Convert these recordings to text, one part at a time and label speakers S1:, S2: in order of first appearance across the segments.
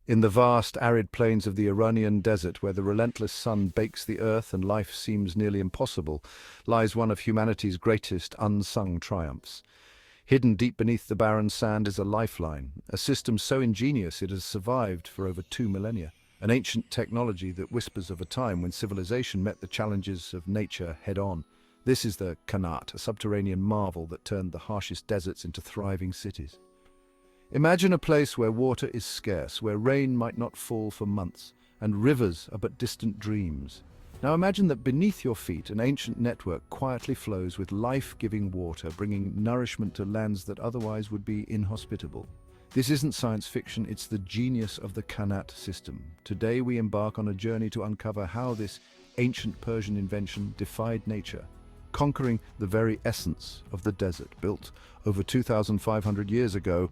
S1: In the vast, arid plains of the Iranian desert, where the relentless sun bakes the earth and life seems nearly impossible, lies one of humanity's greatest unsung triumphs. Hidden deep beneath the barren sand is a lifeline, a system so ingenious it has survived for over 2 millennia. An ancient technology that whispers of a time when civilization met the challenges of nature head-on. This is the Qanat, a subterranean marvel that turned the harshest deserts into thriving cities. Imagine a place where water is scarce, where rain might not fall for months, and rivers are but distant dreams. Now imagine that beneath your feet an ancient network quietly flows with life-giving water, bringing nourishment to lands that otherwise would be inhospitable. This isn't science fiction, it's the genius of the Qanat system. Today we embark on a journey to uncover how this ancient Persian invention defied nature, conquering the very essence of the desert. Built over 2,500 years ago,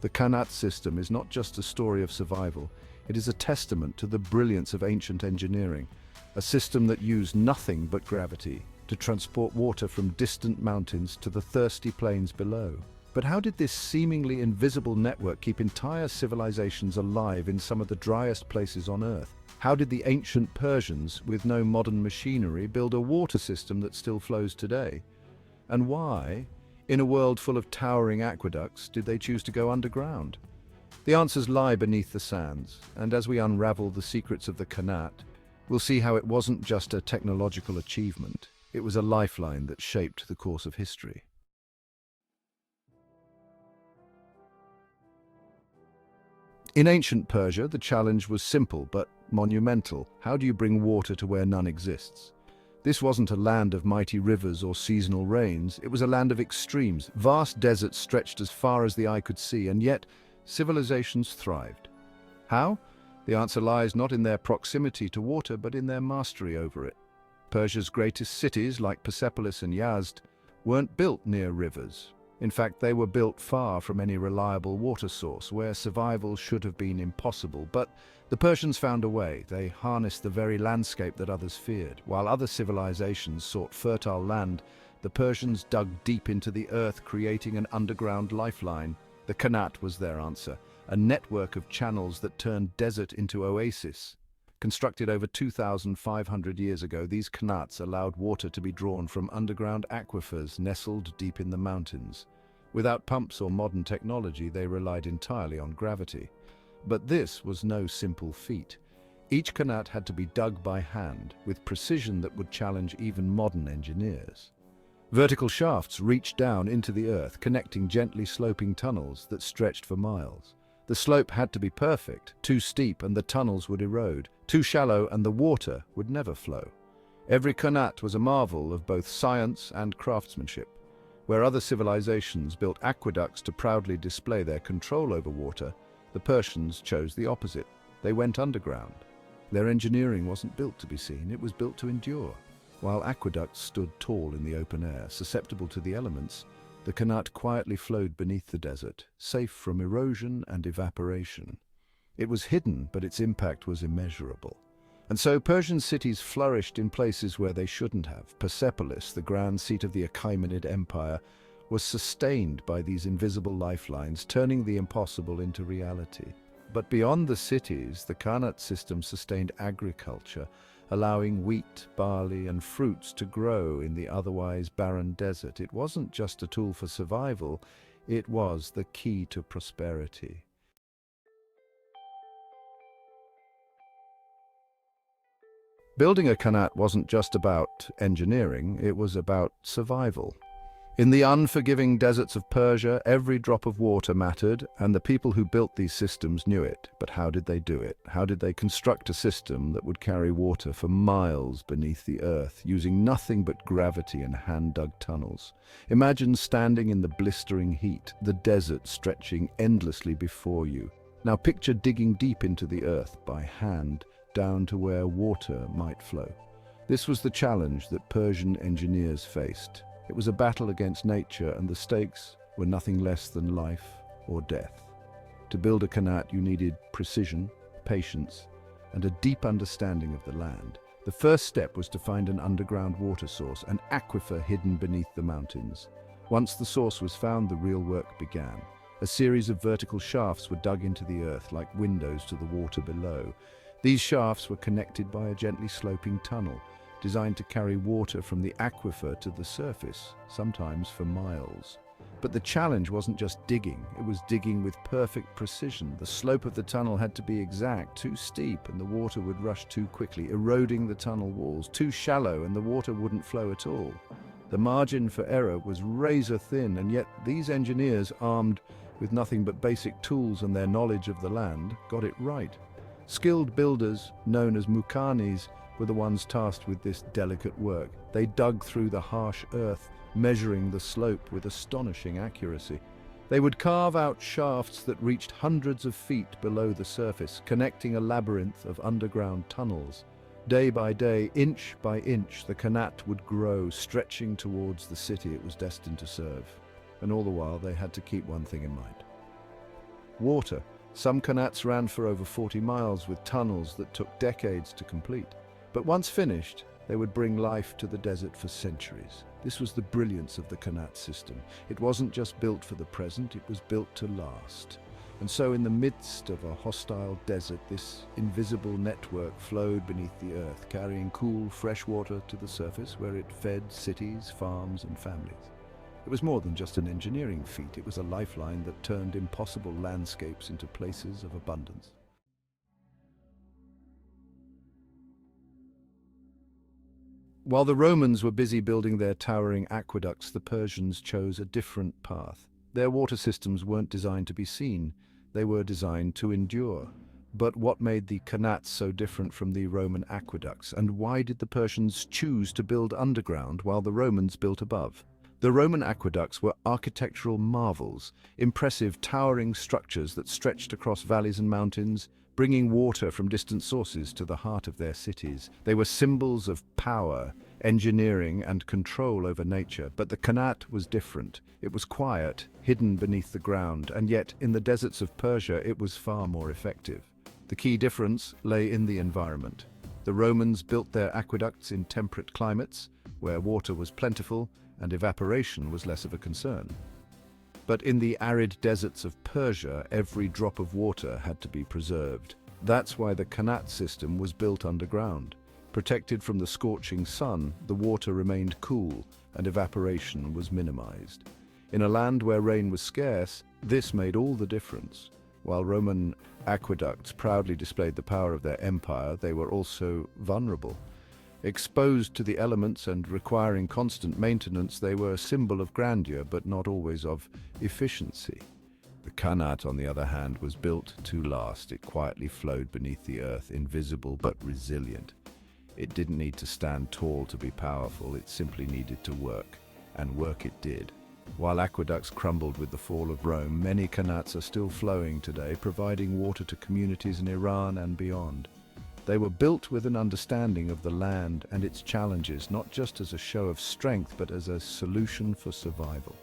S1: the Qanat system is not just a story of survival, it is a testament to the brilliance of ancient engineering, a system that used nothing but gravity to transport water from distant mountains to the thirsty plains below. But how did this seemingly invisible network keep entire civilizations alive in some of the driest places on Earth? How did the ancient Persians, with no modern machinery, build a water system that still flows today? And why, in a world full of towering aqueducts, did they choose to go underground? The answers lie beneath the sands, and as we unravel the secrets of the Qanat, we'll see how it wasn't just a technological achievement, it was a lifeline that shaped the course of history. In ancient Persia, the challenge was simple but monumental. How do you bring water to where none exists? This wasn't a land of mighty rivers or seasonal rains, it was a land of extremes. Vast deserts stretched as far as the eye could see, and yet civilizations thrived. How? The answer lies not in their proximity to water, but in their mastery over it. Persia's greatest cities, like Persepolis and Yazd, weren't built near rivers. In fact, they were built far from any reliable water source, where survival should have been impossible. But the Persians found a way. They harnessed the very landscape that others feared. While other civilizations sought fertile land, the Persians dug deep into the earth, creating an underground lifeline. The Qanat was their answer, a network of channels that turned desert into oases. Constructed over 2,500 years ago, these Qanats allowed water to be drawn from underground aquifers nestled deep in the mountains. Without pumps or modern technology, they relied entirely on gravity. But this was no simple feat. Each Qanat had to be dug by hand, with precision that would challenge even modern engineers. Vertical shafts reached down into the earth, connecting gently sloping tunnels that stretched for miles. The slope had to be perfect, too steep and the tunnels would erode, too shallow and the water would never flow. Every Qanat was a marvel of both science and craftsmanship. Where other civilizations built aqueducts to proudly display their control over water, the Persians chose the opposite. They went underground. Their engineering wasn't built to be seen, it was built to endure. While aqueducts stood tall in the open air, susceptible to the elements, the Qanat quietly flowed beneath the desert, safe from erosion and evaporation. It was hidden, but its impact was immeasurable. And so Persian cities flourished in places where they shouldn't have. Persepolis, the grand seat of the Achaemenid Empire, was sustained by these invisible lifelines, turning the impossible into reality. But beyond the cities, the Qanat system sustained agriculture, allowing wheat, barley, and fruits to grow in the otherwise barren desert. It wasn't just a tool for survival, it was the key to prosperity. Building a Qanat wasn't just about engineering, it was about survival. In the unforgiving deserts of Persia, every drop of water mattered, and the people who built these systems knew it. But how did they do it? How did they construct a system that would carry water for miles beneath the earth, using nothing but gravity and hand-dug tunnels? Imagine standing in the blistering heat, the desert stretching endlessly before you. Now picture digging deep into the earth by hand, down to where water might flow. This was the challenge that Persian engineers faced. It was a battle against nature, and the stakes were nothing less than life or death. To build a Qanat, you needed precision, patience, and a deep understanding of the land. The first step was to find an underground water source, an aquifer hidden beneath the mountains. Once the source was found, the real work began. A series of vertical shafts were dug into the earth like windows to the water below. These shafts were connected by a gently sloping tunnel, designed to carry water from the aquifer to the surface, sometimes for miles. But the challenge wasn't just digging, it was digging with perfect precision. The slope of the tunnel had to be exact, too steep and the water would rush too quickly, eroding the tunnel walls, too shallow and the water wouldn't flow at all. The margin for error was razor thin, and yet these engineers, armed with nothing but basic tools and their knowledge of the land, got it right. Skilled builders, known as mukanis, were the ones tasked with this delicate work. They dug through the harsh earth, measuring the slope with astonishing accuracy. They would carve out shafts that reached hundreds of feet below the surface, connecting a labyrinth of underground tunnels. Day by day, inch by inch, the Qanat would grow, stretching towards the city it was destined to serve. And all the while, they had to keep one thing in mind: water. Some Qanats ran for over 40 miles with tunnels that took decades to complete. But once finished, they would bring life to the desert for centuries. This was the brilliance of the Qanat system. It wasn't just built for the present, it was built to last. And so in the midst of a hostile desert, this invisible network flowed beneath the earth, carrying cool, fresh water to the surface where it fed cities, farms, and families. It was more than just an engineering feat, it was a lifeline that turned impossible landscapes into places of abundance. While the Romans were busy building their towering aqueducts, the Persians chose a different path. Their water systems weren't designed to be seen, they were designed to endure. But what made the Qanats so different from the Roman aqueducts, and why did the Persians choose to build underground while the Romans built above? The Roman aqueducts were architectural marvels, impressive towering structures that stretched across valleys and mountains, bringing water from distant sources to the heart of their cities. They were symbols of power, engineering, and control over nature. But the Qanat was different. It was quiet, hidden beneath the ground, and yet in the deserts of Persia it was far more effective. The key difference lay in the environment. The Romans built their aqueducts in temperate climates, where water was plentiful and evaporation was less of a concern. But in the arid deserts of Persia, every drop of water had to be preserved. That's why the Qanat system was built underground. Protected from the scorching sun, the water remained cool and evaporation was minimized. In a land where rain was scarce, this made all the difference. While Roman aqueducts proudly displayed the power of their empire, they were also vulnerable. Exposed to the elements and requiring constant maintenance, they were a symbol of grandeur, but not always of efficiency. The Qanat, on the other hand, was built to last. It quietly flowed beneath the earth, invisible but resilient. It didn't need to stand tall to be powerful, it simply needed to work, and work it did. While aqueducts crumbled with the fall of Rome, many Qanats are still flowing today, providing water to communities in Iran and beyond. They were built with an understanding of the land and its challenges, not just as a show of strength, but as a solution for survival.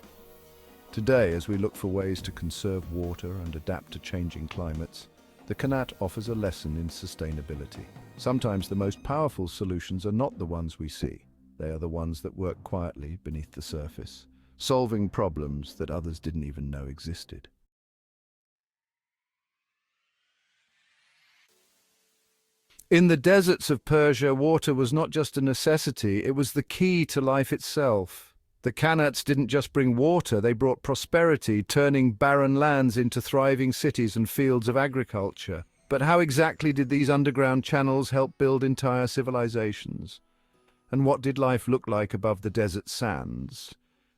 S1: Today, as we look for ways to conserve water and adapt to changing climates, the Qanat offers a lesson in sustainability. Sometimes the most powerful solutions are not the ones we see. They are the ones that work quietly beneath the surface, solving problems that others didn't even know existed. In the deserts of Persia, water was not just a necessity, it was the key to life itself. The Qanats didn't just bring water, they brought prosperity, turning barren lands into thriving cities and fields of agriculture. But how exactly did these underground channels help build entire civilizations? And what did life look like above the desert sands,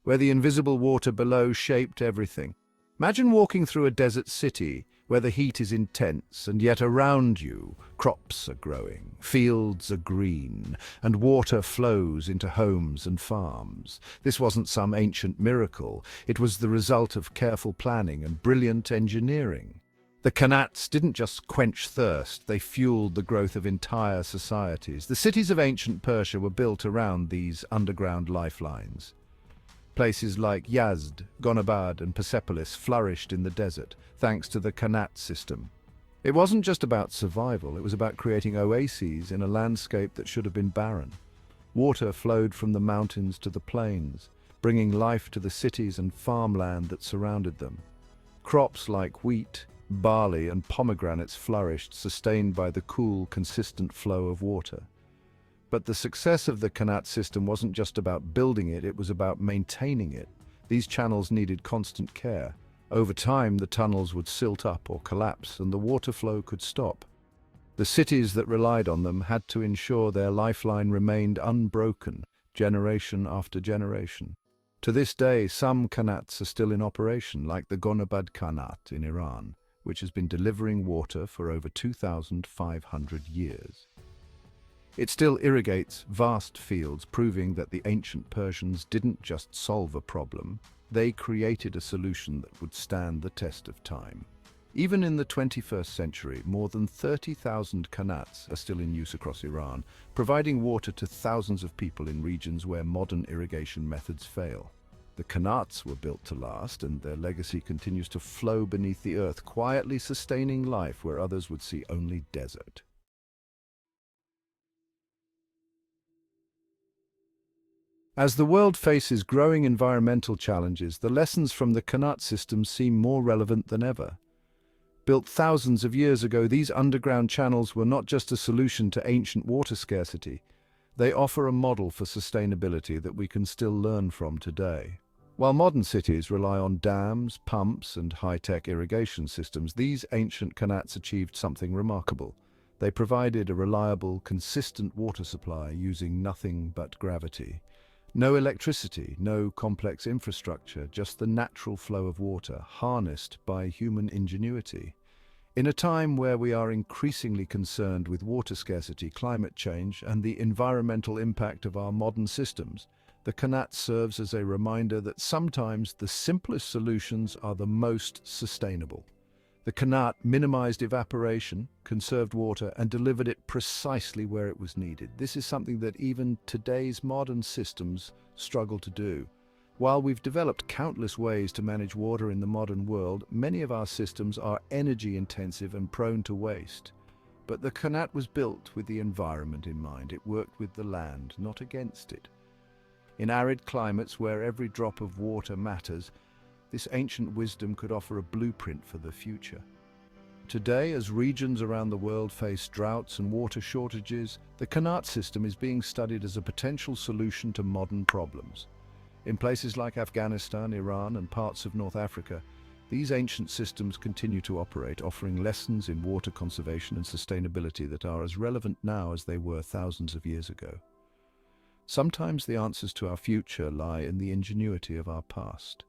S1: where the invisible water below shaped everything? Imagine walking through a desert city where the heat is intense, and yet around you, crops are growing, fields are green, and water flows into homes and farms. This wasn't some ancient miracle. It was the result of careful planning and brilliant engineering. The Qanats didn't just quench thirst, they fueled the growth of entire societies. The cities of ancient Persia were built around these underground lifelines. Places like Yazd, Gonabad, and Persepolis flourished in the desert, thanks to the Qanat system. It wasn't just about survival, it was about creating oases in a landscape that should have been barren. Water flowed from the mountains to the plains, bringing life to the cities and farmland that surrounded them. Crops like wheat, barley, and pomegranates flourished, sustained by the cool, consistent flow of water. But the success of the Qanat system wasn't just about building it, it was about maintaining it. These channels needed constant care. Over time, the tunnels would silt up or collapse, and the water flow could stop. The cities that relied on them had to ensure their lifeline remained unbroken, generation after generation. To this day, some Qanats are still in operation, like the Gonabad Qanat in Iran, which has been delivering water for over 2,500 years. It still irrigates vast fields, proving that the ancient Persians didn't just solve a problem, they created a solution that would stand the test of time. Even in the 21st century, more than 30,000 Qanats are still in use across Iran, providing water to thousands of people in regions where modern irrigation methods fail. The Qanats were built to last, and their legacy continues to flow beneath the earth, quietly sustaining life where others would see only desert. As the world faces growing environmental challenges, the lessons from the Qanat system seem more relevant than ever. Built thousands of years ago, these underground channels were not just a solution to ancient water scarcity. They offer a model for sustainability that we can still learn from today. While modern cities rely on dams, pumps, and high-tech irrigation systems, these ancient Qanats achieved something remarkable. They provided a reliable, consistent water supply using nothing but gravity. No electricity, no complex infrastructure, just the natural flow of water, harnessed by human ingenuity. In a time where we are increasingly concerned with water scarcity, climate change, and the environmental impact of our modern systems, the Qanat serves as a reminder that sometimes the simplest solutions are the most sustainable. The Qanat minimized evaporation, conserved water, and delivered it precisely where it was needed. This is something that even today's modern systems struggle to do. While we've developed countless ways to manage water in the modern world, many of our systems are energy-intensive and prone to waste. But the Qanat was built with the environment in mind. It worked with the land, not against it. In arid climates where every drop of water matters, this ancient wisdom could offer a blueprint for the future. Today, as regions around the world face droughts and water shortages, the Qanat system is being studied as a potential solution to modern problems. In places like Afghanistan, Iran, and parts of North Africa, these ancient systems continue to operate, offering lessons in water conservation and sustainability that are as relevant now as they were thousands of years ago. Sometimes the answers to our future lie in the ingenuity of our past.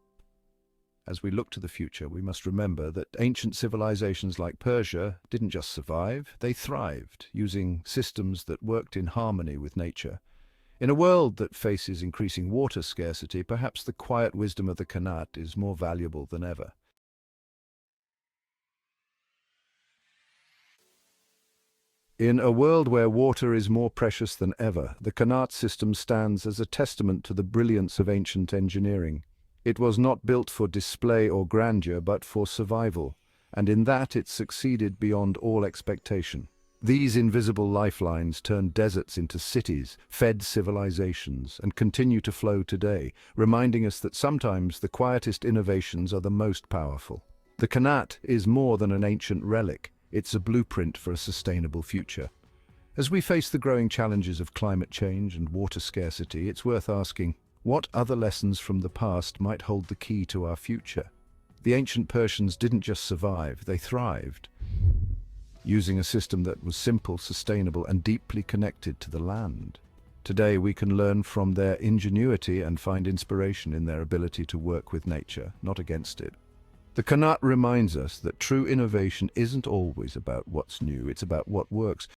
S1: As we look to the future, we must remember that ancient civilizations like Persia didn't just survive, they thrived, using systems that worked in harmony with nature. In a world that faces increasing water scarcity, perhaps the quiet wisdom of the Qanat is more valuable than ever. In a world where water is more precious than ever, the Qanat system stands as a testament to the brilliance of ancient engineering. It was not built for display or grandeur, but for survival, and in that it succeeded beyond all expectation. These invisible lifelines turned deserts into cities, fed civilizations, and continue to flow today, reminding us that sometimes the quietest innovations are the most powerful. The Qanat is more than an ancient relic, it's a blueprint for a sustainable future. As we face the growing challenges of climate change and water scarcity, it's worth asking, what other lessons from the past might hold the key to our future? The ancient Persians didn't just survive, they thrived, using a system that was simple, sustainable, and deeply connected to the land. Today we can learn from their ingenuity and find inspiration in their ability to work with nature, not against it. The Qanat reminds us that true innovation isn't always about what's new, it's about what works.